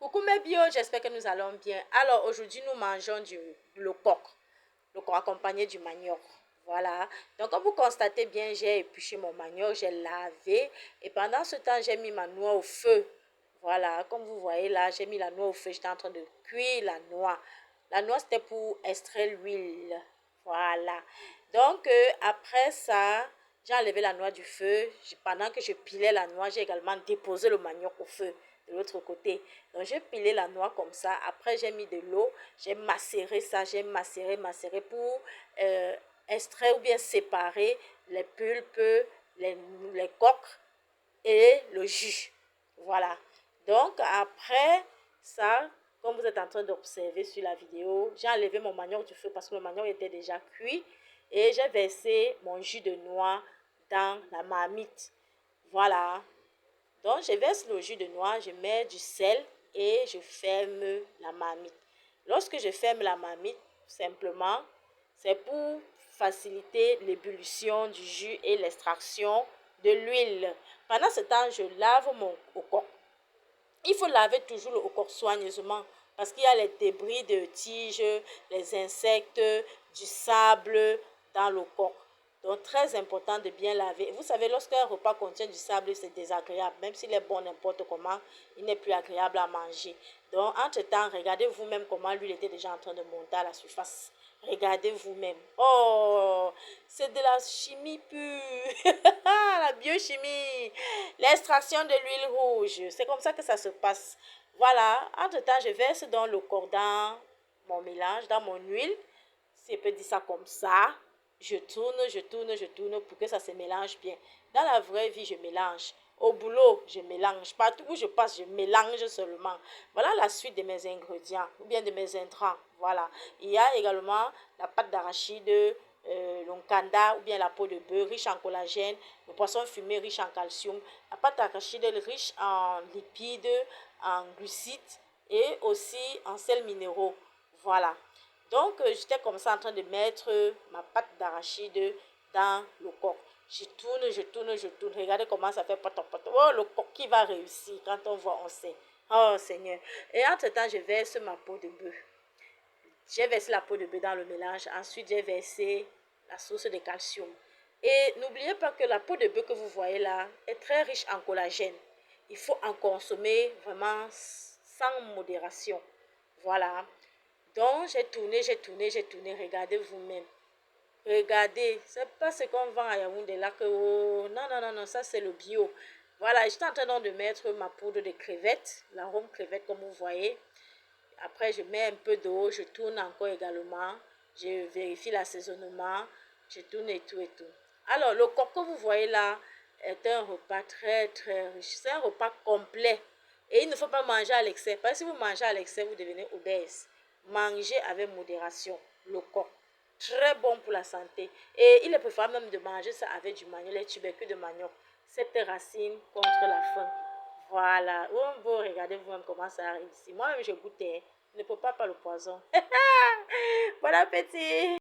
Coucou mes bio, j'espère que nous allons bien. Alors aujourd'hui nous mangeons le coq accompagné du manioc. Voilà, donc comme vous constatez bien, j'ai épluché mon manioc, j'ai lavé et pendant ce temps j'ai mis ma noix au feu. Voilà, comme vous voyez là, j'ai mis la noix au feu, j'étais en train de cuire la noix. La noix c'était pour extraire l'huile. Voilà, donc après ça, j'ai enlevé la noix du feu. Pendant que je pilais la noix, j'ai également déposé le manioc au feu de l'autre côté. Donc j'ai pilé la noix comme ça. Après j'ai mis de l'eau, j'ai macéré ça, j'ai macéré pour extraire ou bien séparer les pulpes, les coques et le jus. Voilà. Donc après ça, comme vous êtes en train d'observer sur la vidéo, j'ai enlevé mon manioc du feu parce que le manioc était déjà cuit et j'ai versé mon jus de noix dans la marmite. Voilà. Donc je verse le jus de noix, je mets du sel et je ferme la marmite. Lorsque je ferme la marmite, simplement, c'est pour faciliter l'ébullition du jus et l'extraction de l'huile. Pendant ce temps, je lave mon coq. Il faut laver toujours le coq soigneusement parce qu'il y a les débris de tiges, les insectes, du sable dans le coq. Donc, très important de bien laver. Vous savez, lorsqu'un repas contient du sable, c'est désagréable. Même s'il est bon n'importe comment, il n'est plus agréable à manger. Donc, entre-temps, regardez vous-même comment l'huile était déjà en train de monter à la surface. Regardez vous-même. Oh, c'est de la chimie pure. La biochimie. L'extraction de l'huile rouge. C'est comme ça que ça se passe. Voilà. Entre-temps, je verse dans le corps, dans mon mélange, dans mon huile. Si je peux dire ça comme ça. Je tourne pour que ça se mélange bien. Dans la vraie vie, je mélange. Au boulot, je mélange. Partout où je passe, je mélange seulement. Voilà la suite de mes ingrédients ou bien de mes intrants. Voilà. Il y a également la pâte d'arachide, l'oncanda ou bien la peau de bœuf riche en collagène, le poisson fumé riche en calcium, la pâte d'arachide riche en lipides, en glucides et aussi en sels minéraux. Voilà. Donc, j'étais comme ça en train de mettre ma pâte d'arachide dans le coq. Je tourne. Regardez comment ça fait poton. Oh, le coq qui va réussir. Quand on voit, on sait. Oh, Seigneur. Et entre-temps, je verse ma peau de bœuf. J'ai versé la peau de bœuf dans le mélange. Ensuite, j'ai versé la source de calcium. Et n'oubliez pas que la peau de bœuf que vous voyez là est très riche en collagène. Il faut en consommer vraiment sans modération. Voilà. Donc, j'ai tourné. Regardez vous-même. Regardez, c'est pas ce qu'on vend à Yaoundé là que... Oh, non, ça c'est le bio. Voilà, j'étais en train de mettre ma poudre de crevettes, l'arôme crevette comme vous voyez. Après, je mets un peu d'eau, je tourne encore également. Je vérifie l'assaisonnement, je tourne et tout. Alors, le coq que vous voyez là est un repas très riche. C'est un repas complet. Et il ne faut pas manger à l'excès. Parce que si vous mangez à l'excès, vous devenez obèse. Mangez avec modération le coq. Très bon pour la santé. Et il est préférable même de manger ça avec du manioc, les tubercules de manioc. Cette racine contre la faim. Voilà. Vous regardez vous-même comment ça arrive ici. Moi-même, je goûtais. Ne peux pas le poison. Bon appétit.